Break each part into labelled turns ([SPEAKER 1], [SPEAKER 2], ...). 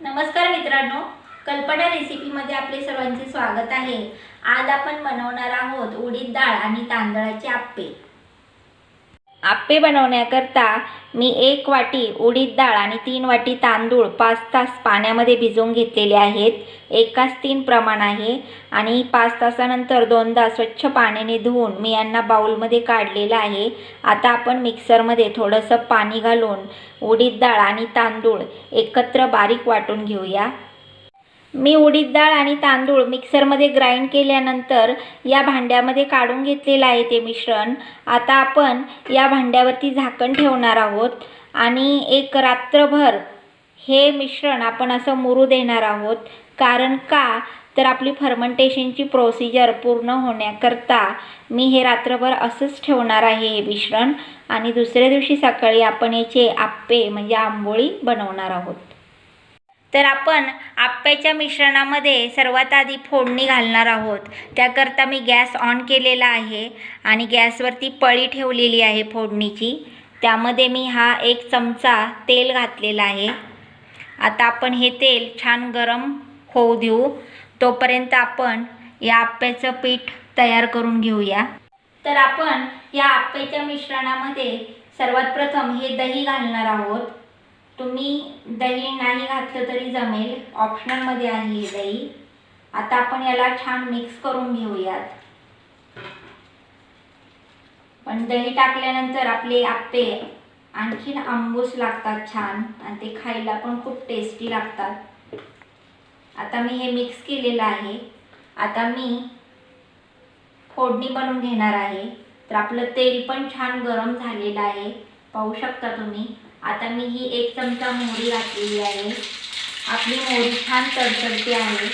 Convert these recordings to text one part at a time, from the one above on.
[SPEAKER 1] नमस्कार मित्रांनो, कल्पना रेसिपीमध्ये आपले सर्वांचे स्वागत आहे। आज आपण बनवणार आहोत उडीद डाळ आणि तांदळाचे आप्पे। आप्पे बनवण्याकरता मी 1 वाटी उडीद डाळ आणि 3 वाटी तांदूळ 5 तास पाण्यामध्ये भिजवून घेतलेले आहेत। 1:3 प्रमाण आहे आणि 5 तासानंतर 2दा स्वच्छ पाण्याने धुवून मी यांना बाउलमध्ये काढलेलं आहे। आता आपण मिक्सरमध्ये थोडंसं पाणी घालून उडीद डाळ आणि तांदूळ एकत्र बारीक वाटून घेऊया। मी उडीद डाळ आणि तांदूळ मिक्सरमध्ये ग्राइंड केल्यानंतर या भांड्यामध्ये काढून घेतलेलं आहे ते मिश्रण। आता आपण या भांड्यावरती झाकण ठेवणार आहोत आणि एक रात्रभर हे मिश्रण आपण असं मुरू देणार आहोत। कारण का तर आपली फर्मेंटेशनची प्रोसिजर पूर्ण होण्याकरता मी हे रात्रभर असंच ठेवणार आहे हे मिश्रण, आणि दुसऱ्या दिवशी सकाळी आपण याचे आप्पे म्हणजे आंबोळी बनवणार आहोत। तर आपण आप्याच्या मिश्रणामध्ये सर्वात आधी फोडणी घालणार आहोत। त्याकरता मी गॅस ऑन केलेला आहे आणि गॅसवरती पळी ठेवलेली आहे फोडणीची। त्यामध्ये मी हा 1 चमचा तेल घातलेला आहे। आता आपण हे तेल छान गरम होऊ देऊ, तोपर्यंत आपण या आप्याचं पीठ तयार करून घेऊया। तर आपण या आप्याच्या मिश्रणामध्ये सर्वात प्रथम हे दही घालणार आहोत। तुम्ही दही नाही घातलं तरी जमेल, ऑप्शनलमध्ये आहे हे दही। आता आपण याला छान मिक्स करून घेऊयात। पण दही टाकल्यानंतर आपले आप्पे आणखीन आंबूस लागतात छान, आणि ते खायला पण खूप टेस्टी लागतात। आता मी हे मिक्स केलेलं आहे। आता मी फोडणी बनवून घेणार आहे। तर आपलं तेल पण छान गरम झालेलं आहे, पाहू शकता तुम्ही। आता मी ही 1 चमचा मोहरी घातलेली आहे। आपली मोहरी छान तडतडते आहे।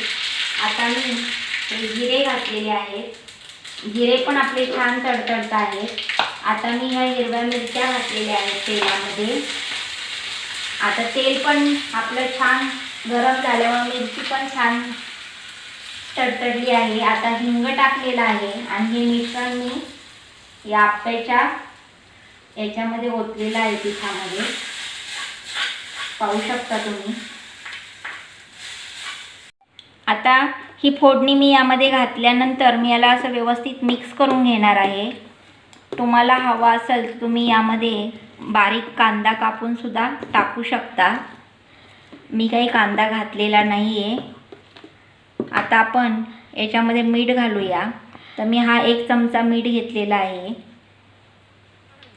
[SPEAKER 1] आता मी जिरे घातलेले आहेत। जिरे पण आपले छान तडतडत आहेत। आता मी ह्या हिरव्या मिरच्या घातलेल्या आहेत तेलामध्ये। आता तेल पण आपलं छान गरम झाल्यामुळे मिरची पण छान तडतडली आहे। आता हिंग टाकलेला आहे आणि हे मिश्रण मी या आप्याच्या याच्यामध्ये ओतलेलं आहे पिठामध्ये, पाहू शकता तुम्ही। आता ही फोडणी मी यामध्ये घातल्यानंतर मी याला असं व्यवस्थित मिक्स करून घेणार आहे। तुम्हाला हवा असेल तर तुम्ही यामध्ये बारीक कांदा कापून सुद्धा टाकू शकता। मी काही कांदा घातलेला नाही आहे। आता आपण याच्यामध्ये मीठ घालूया। तर मी हा 1 चमचा मीठ घेतलेला आहे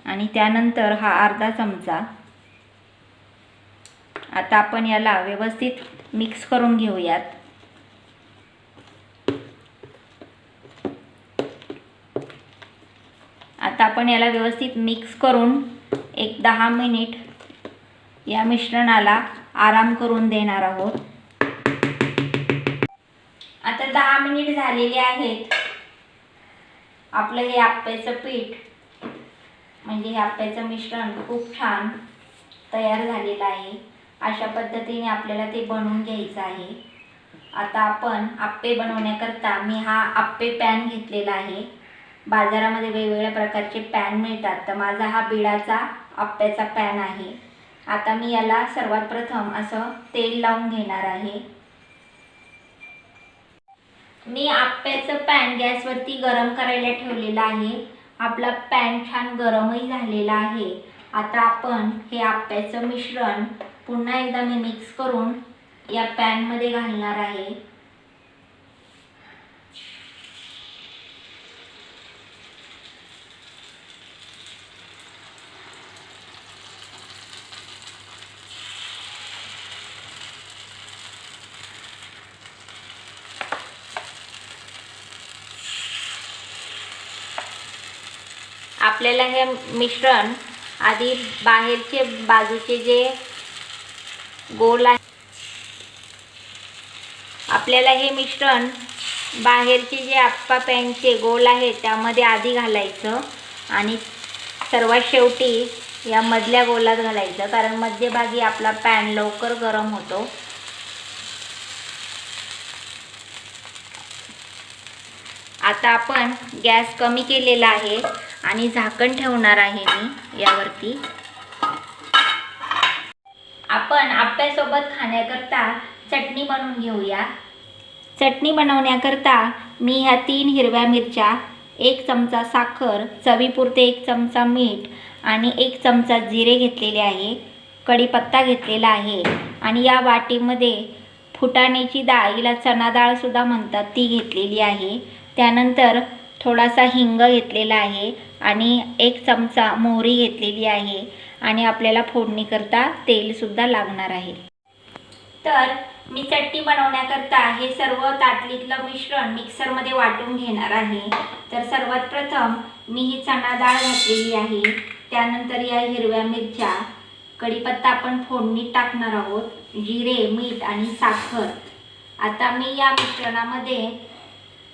[SPEAKER 1] आणि त्यानंतर हा अर्धा चमचा। आता आपण याला व्यवस्थित मिक्स करून घेऊयात। आता आपण याला व्यवस्थित मिक्स करून एक 10 मिनिट या मिश्रणाला आराम करून देणार आहोत। आता 10 मिनिट झालेले आहेत। आपलं हे आप्याचं पीठ म्हणजे हे आप्याचं मिश्रण खूप छान तयार झालेलं आहे। अशा पद्धतीने आपल्याला ते बनवून घ्यायचं आहे। आता आपण आप्पे बनवण्याकरता मी हा आप्पे पॅन घेतलेला आहे। बाजारामध्ये वेगवेगळ्या प्रकारचे पॅन मिळतात, तर माझा हा बिडाचा आप्याचा पॅन आहे। आता मी याला सर्वात प्रथम असं तेल लावून घेणार आहे। मी आप्याचं पॅन गॅसवरती गरम करायला ठेवलेला आहे। आपला पॅन छान गरमही झालेला आहे। आता आपण हे आप्याचं मिश्रण पुन्हा एकदा मी मिक्स करून या पॅनमध्ये घालणार आहे। आपल्याला हे मिश्रण आधी बाहेरचे बाजूचे जे गोल आहे, आपल्याला हे मिश्रण बाहेरचे जे आप्पा पॅनचे गोल आहे त्यामध्ये आधी घालायचं आणि सर्वात शेवटी या मधल्या गोलात घालायचं, कारण मध्यभागी आपला पॅन लवकर गरम होतो। आता आपण गॅस कमी केलेला आहे आणि झाकण ठेवणार आहे मी यावरती। आपण आप्यासोबत खाण्याकरता चटणी बनवून घेऊया। चटणी बनवण्याकरता मी ह्या 3 हिरव्या मिरच्या, 1 चमचा साखर, चवीपुरते 1 चमचा मीठ आणि 1 चमचा जिरे घेतलेले आहे। कढीपत्ता घेतलेला आहे आणि या वाटीमध्ये फुटाण्याची डाळ, हिला चना डाळ सुद्धा म्हणतात, ती घेतलेली आहे। त्यानंतर थोडासा हिंग घेतलेला आहे आणि 1 चमचा मोहरी घेतलेली आहे आणि आपल्याला फोडणीकरता तेल सुद्धा लागणार आहे। तर मी चटणी बनवण्याकरता हे सर्व ताटलीतलं मिश्रण मिक्सरमध्ये वाटून घेणार आहे। तर सर्वात प्रथम मी ही चना डाळ घातलेली आहे, त्यानंतर या हिरव्या मिरच्या, कढीपत्ता आपण फोडणीत टाकणार आहोत, जिरे, मीठ आणि साखर। आता मी या मिश्रणामध्ये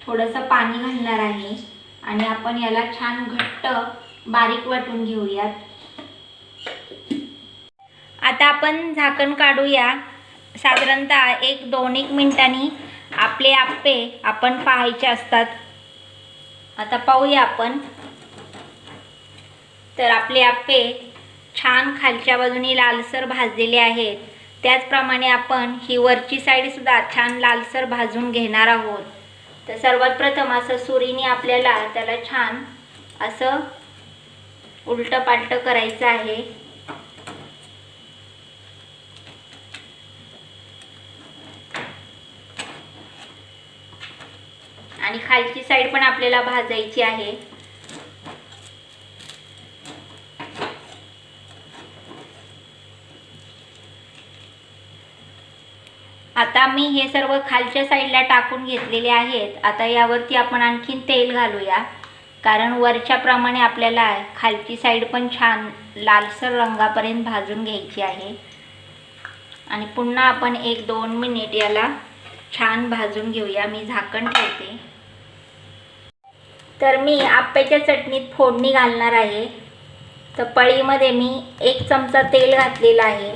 [SPEAKER 1] थोडंसं पाणी घालणार आहे आणि आपण याला छान घट्ट बारीक वाटून घेऊयात। आता आपण झाकण काढूया। साधारणतः 1-2 मिनिटांनी आपले आप्पे आपण पाहायचे असतात। आता पाहूया आपण। तर आपले आप्पे छान खालच्या बाजूने लालसर भाजलेले आहेत। त्याचप्रमाणे आपण ही वरची साईड सुद्धा छान लालसर भाजून घेणार आहोत। तर सर्वात प्रथम असं सुरीने आपल्याला त्याला छान असं उलटं पालटं करायचं आहे। आणि खालची साईड पण आपल्याला भाजायची आहे। आता मी हे सर्व खालच्या साईडला टाकून घेतलेले आहेत। आता यावरती आपण आणखीन तेल घालूया, कारण वरच्या प्रमाणे आपल्याला खालची साईड पण छान लालसर रंगापर्यंत भाजून घ्यायची आहे। आणि पुन्हा आपण 1-2 मिनिट याला छान भाजून घेऊया। मी झाकण ठेवते। तर मी आप्याच्या चटणीत फोडणी घालणार आहे। तर पळीमध्ये मी 1 चमचा तेल घातलेला आहे।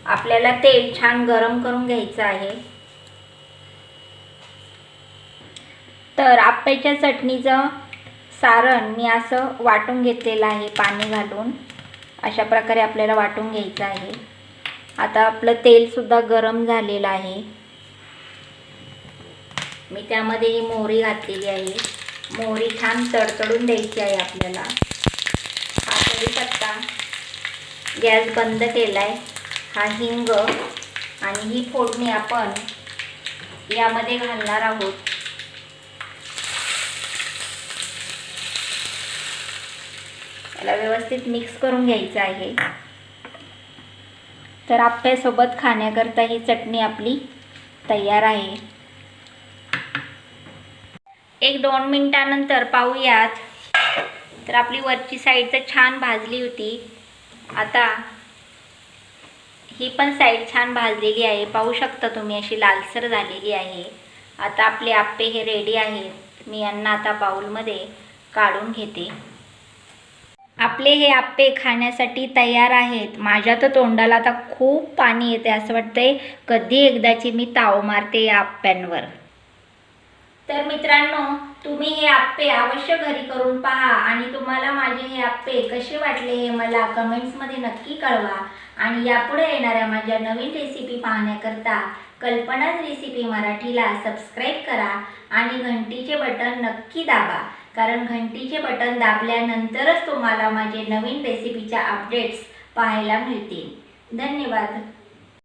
[SPEAKER 1] आपल्याला तेल छान गरम करून घ्यायचं आहे। तर आप्याच्या चटणीचं सारण मी असं वाटून घेतलेलं आहे, पाणी घालून अशा प्रकारे आपल्याला वाटून घ्यायचं आहे। आता आपलं तेल सुद्धा गरम झालेलं आहे। मी त्यामध्ये ही मोहरी घातलेली आहे। मोहरी छान तडतडून द्यायची आहे आपल्याला। हा कढीपत्ता, गॅस बंद केलाय, हा हिंग आणि ही फोडणी आपण यामध्ये घालणार आहोत। याला व्यवस्थित मिक्स करून घ्यायचं आहे। तर आप्यासोबत खाण्याकरता ही चटणी आपली तयार आहे। 1-2 मिनिटानंतर पाहूयात। तर आपली वरची साईड तर छान भाजली होती। आता ही पण साईड छान भाजलेली आहे, पाहू शकता तुम्ही, अशी लालसर झालेली आहे। आता आपले आप्पे हे रेडी आहेत। मी यांना आता बाउलमध्ये काढून घेते। आपले हे आप्पे खाण्यासाठी तयार आहेत। माझ्या तर तोंडाला आता खूप पाणी येते, असं वाटतंय कधी एकदाची मी ताव मारते या आप्प्यांवर। तर मित्रांनो, तुम्ही हे आप्पे अवश्य घरी करून पहा आणि तुम्हाला माझे हे आप्पे कसे वाटले हे मला कमेंट्समध्ये नक्की कळवा। आणि यापुढे येणाऱ्या माझ्या नवीन रेसिपी पाहण्याकरता कल्पनाज रेसिपी मराठीला सबस्क्राईब करा आणि घंटीचे बटन नक्की दाबा, कारण घंटीचे बटन दाबल्यानंतरच तुम्हाला माझे नवीन रेसिपीच्या अपडेट्स पाहायला मिळतील। धन्यवाद।